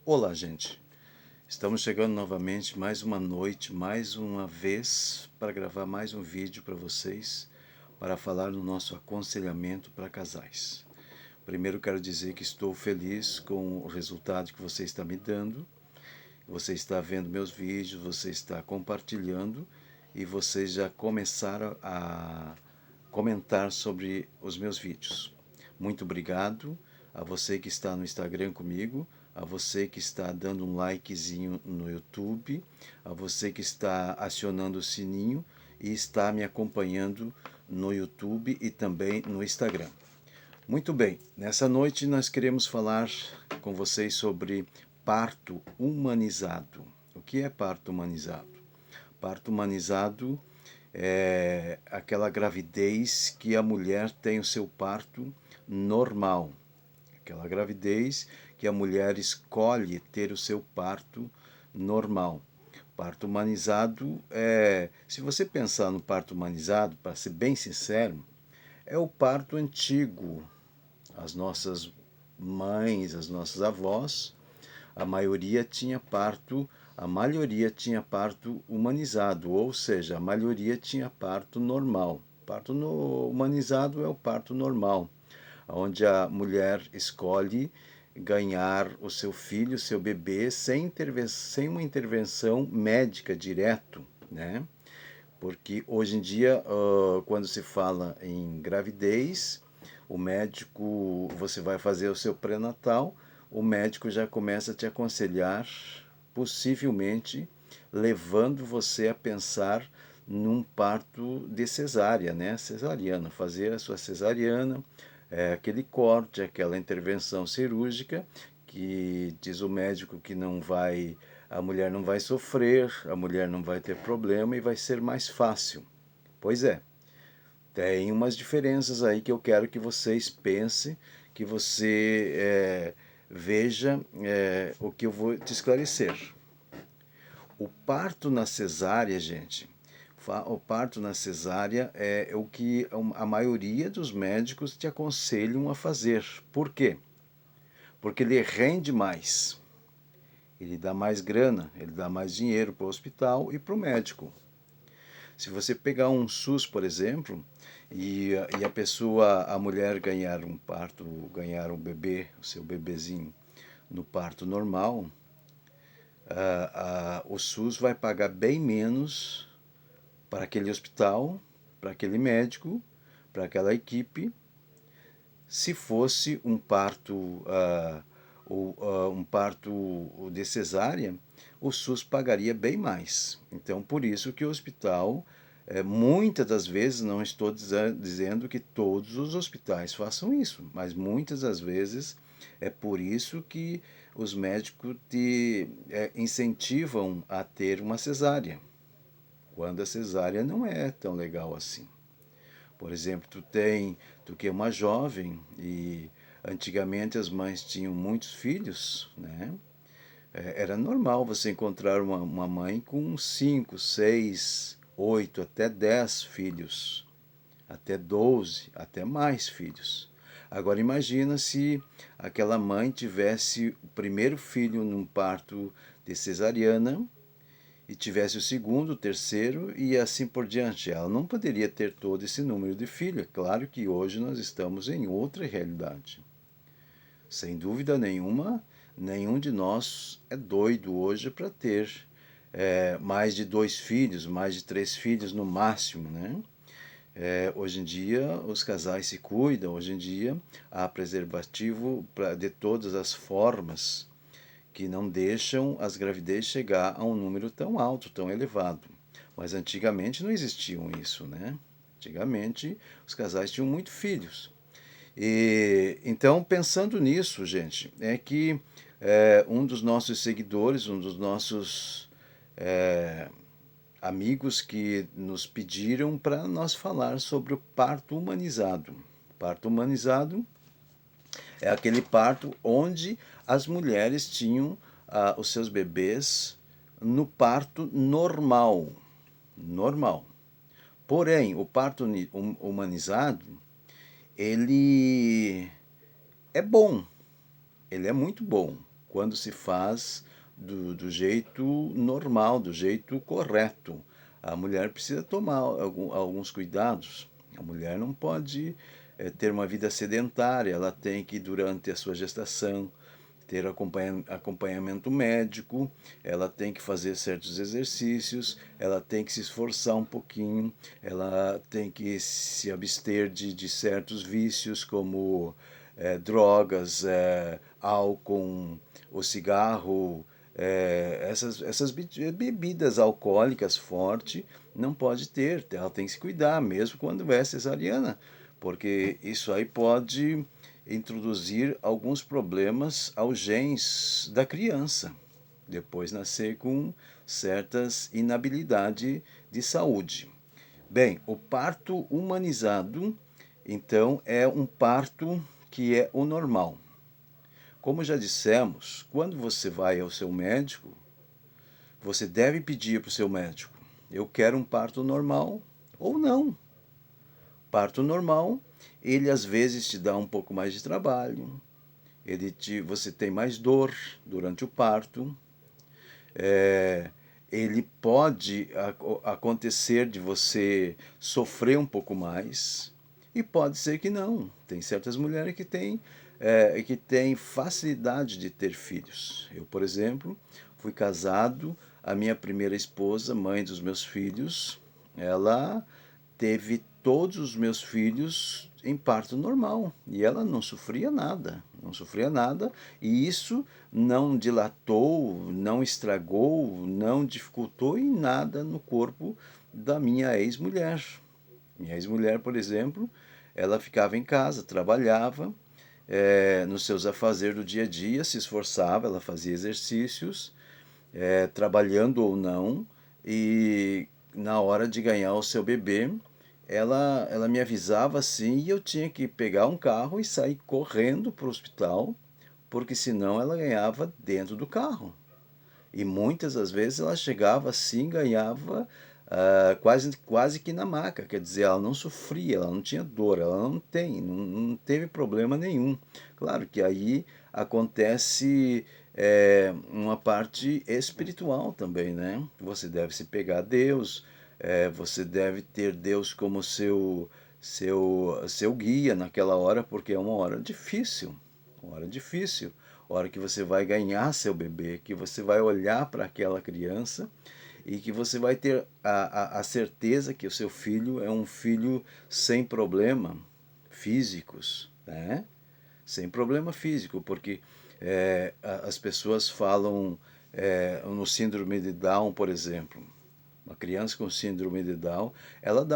Olá, gente. Estamos chegando novamente mais uma noite, mais uma vez, para gravar mais um vídeo para vocês, para falar no nosso aconselhamento para casais. Primeiro quero dizer que estou feliz com o resultado que você está me dando. Você está vendo meus vídeos, você está compartilhando e vocês já começaram a comentar sobre os meus vídeos. Muito obrigado a você que está no Instagram comigo, a você que está dando um likezinho no YouTube, a você que está acionando o sininho e está me acompanhando no YouTube e também no Instagram. Muito bem, nessa noite nós queremos falar com vocês sobre parto humanizado. O que é parto humanizado? Parto humanizado é aquela gravidez que a mulher tem o seu parto normal. Aquela gravidez que a mulher escolhe ter o seu parto normal. Parto humanizado se você pensar no parto humanizado, para ser bem sincero, é o parto antigo. As nossas mães, as nossas avós, a maioria tinha parto, a maioria tinha parto humanizado, ou seja, a maioria tinha parto normal. Parto humanizado é o parto normal, onde a mulher escolhe ganhar o seu filho, o seu bebê, sem uma intervenção médica direto, né? Porque hoje em dia, quando se fala em gravidez, o médico, você vai fazer o seu pré-natal, o médico já começa a te aconselhar, possivelmente levando você a pensar num parto de cesárea, né? Cesariana, fazer a sua cesariana, aquele corte, aquela intervenção cirúrgica que diz o médico que não vai, a mulher não vai sofrer, a mulher não vai ter problema e vai ser mais fácil. Pois é, tem umas diferenças aí que eu quero que vocês pensem, que você veja o que eu vou te esclarecer. O parto na cesárea, gente, o parto na cesárea é o que a maioria dos médicos te aconselham a fazer. Por quê? Porque ele rende mais. Ele dá mais grana, ele dá mais dinheiro para o hospital e para o médico. Se você pegar um SUS, por exemplo, e a pessoa, a mulher ganhar um parto, ganhar um bebê, o seu bebezinho no parto normal, o SUS vai pagar bem menos para aquele hospital, para aquele médico, para aquela equipe, se fosse um parto de cesárea, o SUS pagaria bem mais. Então, por isso que o hospital, muitas das vezes, não estou dizendo que todos os hospitais façam isso, mas muitas das vezes é por isso que os médicos te incentivam a ter uma cesárea, quando a cesárea não é tão legal assim. Por exemplo, tu que é uma jovem e antigamente as mães tinham muitos filhos, né? Era normal você encontrar uma mãe com 5, 6, 8, até 10 filhos, até 12, até mais filhos. Agora imagina se aquela mãe tivesse o primeiro filho num parto de cesariana e tivesse o segundo, o terceiro e assim por diante. Ela não poderia ter todo esse número de filhos. É claro que hoje nós estamos em outra realidade. Sem dúvida nenhuma, nenhum de nós é doido hoje para ter mais de 2 filhos, mais de 3 filhos no máximo, né? Hoje em dia os casais se cuidam, hoje em dia há preservativo de todas as formas que não deixam as gravidez chegar a um número tão alto, tão elevado. Mas antigamente não existiam isso, né? Antigamente os casais tinham muitos filhos. E então, pensando nisso, gente, é que um dos nossos seguidores, um dos nossos amigos que nos pediram para nós falar sobre o parto humanizado. Parto humanizado é aquele parto onde as mulheres tinham os seus bebês no parto normal. Normal. Porém, o parto humanizado, ele é bom. Ele é muito bom. quando se faz do jeito normal, do jeito correto. A mulher precisa tomar alguns cuidados. A mulher não pode ter uma vida sedentária, ela tem que, durante a sua gestação, ter acompanhamento médico, ela tem que fazer certos exercícios, ela tem que se esforçar um pouquinho, ela tem que se abster de certos vícios como drogas, álcool, o cigarro, essas bebidas alcoólicas fortes não pode ter, ela tem que se cuidar, mesmo quando é cesariana, porque isso aí pode introduzir alguns problemas aos genes da criança, depois nascer com certas inabilidade de saúde. Bem, o parto humanizado, então, é um parto que é o normal. Como já dissemos, quando você vai ao seu médico, você deve pedir para o seu médico: eu quero um parto normal ou não. Parto normal, ele às vezes te dá um pouco mais de trabalho, você tem mais dor durante o parto, ele pode acontecer de você sofrer um pouco mais e pode ser que não. Tem certas mulheres que têm facilidade de ter filhos. Eu, por exemplo, fui casado, a minha primeira esposa, mãe dos meus filhos, ela teve todos os meus filhos em parto normal e ela não sofria nada, não sofria nada, e isso não dilatou, não estragou, não dificultou em nada no corpo da minha ex-mulher. Minha ex-mulher, por exemplo, ela ficava em casa, trabalhava, nos seus afazeres do dia a dia, se esforçava, ela fazia exercícios, trabalhando ou não, e na hora de ganhar o seu bebê, ela me avisava assim e eu tinha que pegar um carro e sair correndo para o hospital, porque senão ela ganhava dentro do carro. E muitas das vezes ela chegava assim, ganhava quase que na maca, quer dizer, ela não sofria, ela não tinha dor, ela não teve problema nenhum. Claro que aí acontece uma parte espiritual também, né? Você deve se pegar a Deus, você deve ter Deus como seu guia naquela hora, porque é uma hora difícil, hora que você vai ganhar seu bebê, que você vai olhar para aquela criança e que você vai ter a certeza que o seu filho é um filho sem problema físicos, né? Sem problema físico, porque as pessoas falam no síndrome de Down, por exemplo. Uma criança com síndrome de Down, ela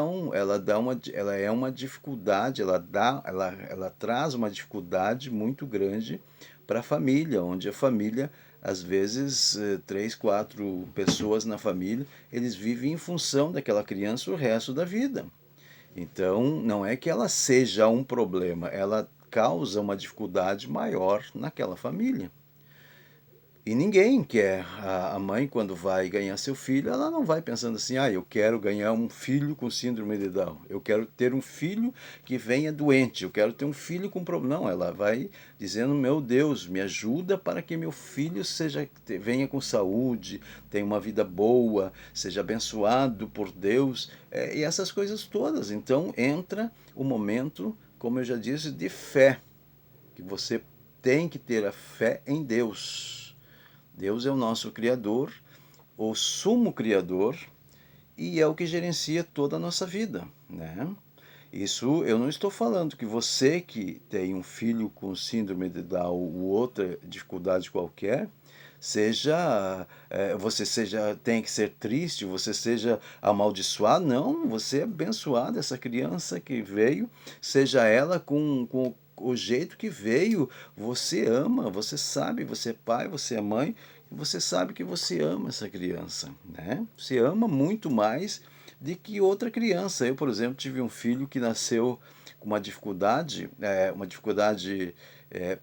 é uma dificuldade, ela traz uma dificuldade muito grande para a família, onde a família, às vezes, três, quatro pessoas na família, eles vivem em função daquela criança o resto da vida. Então, não é que ela seja um problema, ela causa uma dificuldade maior naquela família. E ninguém quer, a mãe quando vai ganhar seu filho, ela não vai pensando assim, eu quero ganhar um filho com síndrome de Down, eu quero ter um filho que venha doente, eu quero ter um filho com problema. Não, ela vai dizendo, meu Deus, me ajuda para que meu filho venha com saúde, tenha uma vida boa, seja abençoado por Deus, e essas coisas todas. Então entra o momento, como eu já disse, de fé, que você tem que ter a fé em Deus. Deus é o nosso Criador, o sumo Criador, e é o que gerencia toda a nossa vida, né? Isso eu não estou falando que você que tem um filho com síndrome de Down ou outra dificuldade qualquer, você tem que ser triste, você seja amaldiçoado. Não, você é abençoado, essa criança que veio, seja ela com o jeito que veio, você ama, você sabe, você é pai, você é mãe, você sabe que você ama essa criança, né? Você ama muito mais de que outra criança. Eu, por exemplo, tive um filho que nasceu com uma dificuldade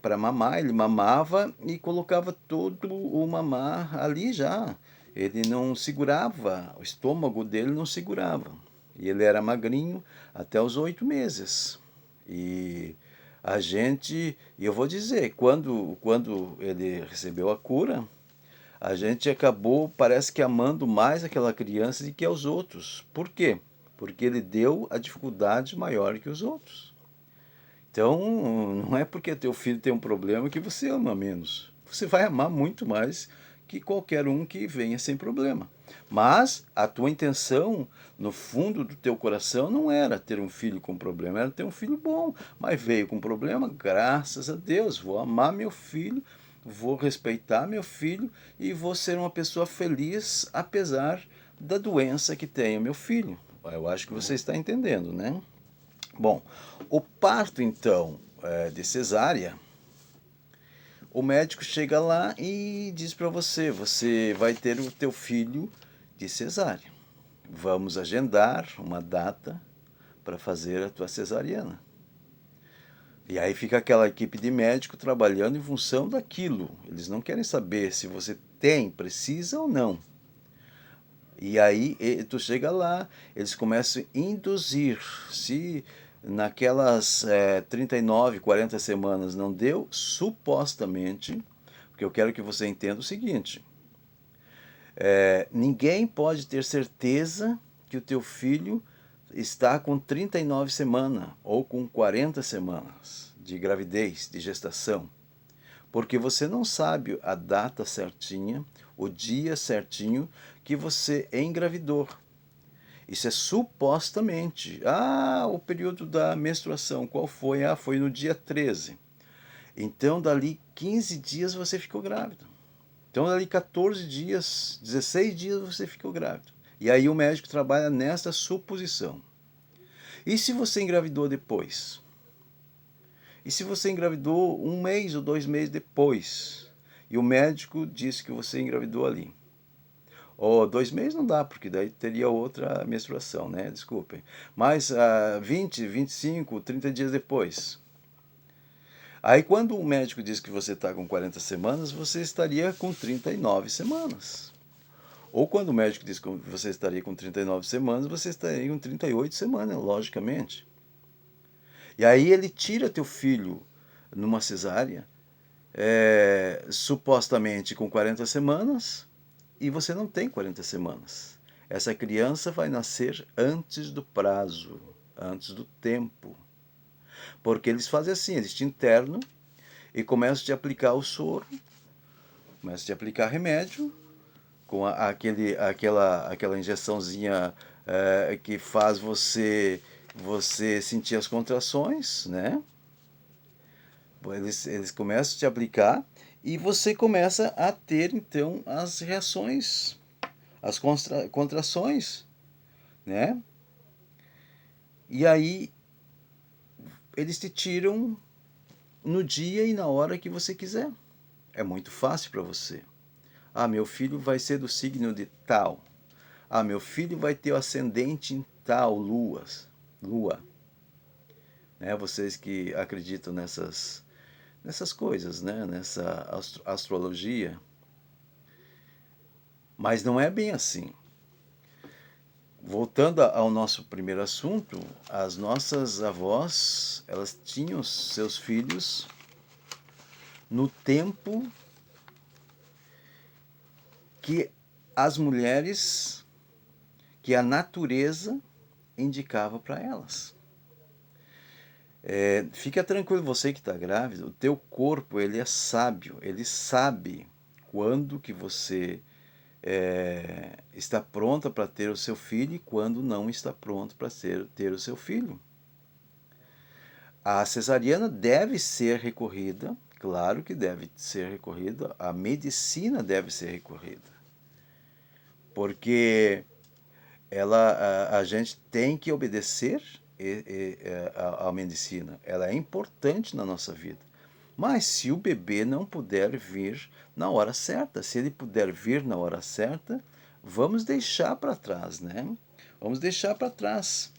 para mamar. Ele mamava e colocava todo o mamar ali já. Ele não segurava, o estômago dele não segurava. E ele era magrinho até os 8 meses. E E eu vou dizer, quando ele recebeu a cura, a gente acabou, parece que amando mais aquela criança do que aos outros. Por quê? Porque ele deu a dificuldade maior que os outros. Então, não é porque teu filho tem um problema que você ama menos. Você vai amar muito mais que qualquer um que venha sem problema. Mas a tua intenção, no fundo do teu coração, não era ter um filho com problema, era ter um filho bom. Mas veio com problema, graças a Deus, vou amar meu filho, vou respeitar meu filho e vou ser uma pessoa feliz apesar da doença que tem o meu filho. Eu acho que você está entendendo, né? Bom, o parto então de cesárea, o médico chega lá e diz para você, você vai ter o teu filho de cesárea. Vamos agendar uma data para fazer a tua cesariana. E aí fica aquela equipe de médico trabalhando em função daquilo. Eles não querem saber se você tem, precisa ou não. E aí tu chega lá, eles começam a induzir. Se naquelas 39, 40 semanas não deu, supostamente, porque eu quero que você entenda o seguinte, ninguém pode ter certeza que o teu filho está com 39 semanas ou com 40 semanas de gravidez, de gestação. Porque você não sabe a data certinha, o dia certinho que você engravidou. Isso é supostamente. Ah, o período da menstruação, qual foi? Ah, foi no dia 13. Então, dali 15 dias você ficou grávido. Então, dali 14 dias, 16 dias você ficou grávido. E aí o médico trabalha nessa suposição. E se você engravidou depois? E se você engravidou um mês ou 2 meses depois? E o médico disse que você engravidou ali. Ou 2 meses não dá, porque daí teria outra menstruação, né? Desculpem. Mas 20, 25, 30 dias depois. Aí quando o médico diz que você está com 40 semanas, você estaria com 39 semanas. Ou quando o médico diz que você estaria com 39 semanas, você estaria com 38 semanas, logicamente. E aí ele tira teu filho numa cesárea, supostamente com 40 semanas, e você não tem 40 semanas. Essa criança vai nascer antes do prazo, antes do tempo. Porque eles fazem assim, eles te internam e começam a te aplicar o soro, começam a te aplicar remédio, com aquela injeçãozinha que faz você sentir as contrações, né? Eles começam a te aplicar e você começa a ter então as reações, as contrações, né? E aí eles te tiram no dia e na hora que você quiser. É muito fácil para você. Ah, meu filho vai ser do signo de tal. Ah, meu filho vai ter o ascendente em tal lua. Né? Vocês que acreditam nessas coisas, né? Nessa astrologia. Mas não é bem assim. Voltando ao nosso primeiro assunto, as nossas avós, elas tinham seus filhos no tempo que as mulheres, que a natureza indicava para elas. Fica tranquilo, você que está grávida, o teu corpo ele é sábio, ele sabe quando que você está pronta para ter o seu filho e quando não está pronto para ter o seu filho. A cesariana deve ser recorrida, claro que deve ser recorrida, a medicina deve ser recorrida, porque a gente tem que obedecer a medicina, ela é importante na nossa vida. Mas se o bebê não puder vir na hora certa, se ele puder vir na hora certa, vamos deixar para trás, né? Vamos deixar para trás.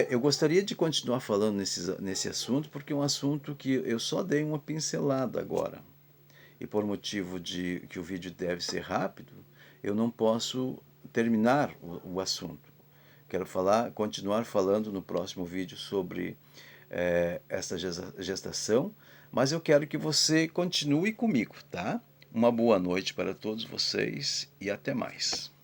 Eu gostaria de continuar falando nesse assunto, porque é um assunto que eu só dei uma pincelada agora. E por motivo de que o vídeo deve ser rápido, eu não posso terminar o assunto. Quero continuar falando no próximo vídeo sobre essa gestação, mas eu quero que você continue comigo, tá? Uma boa noite para todos vocês e até mais.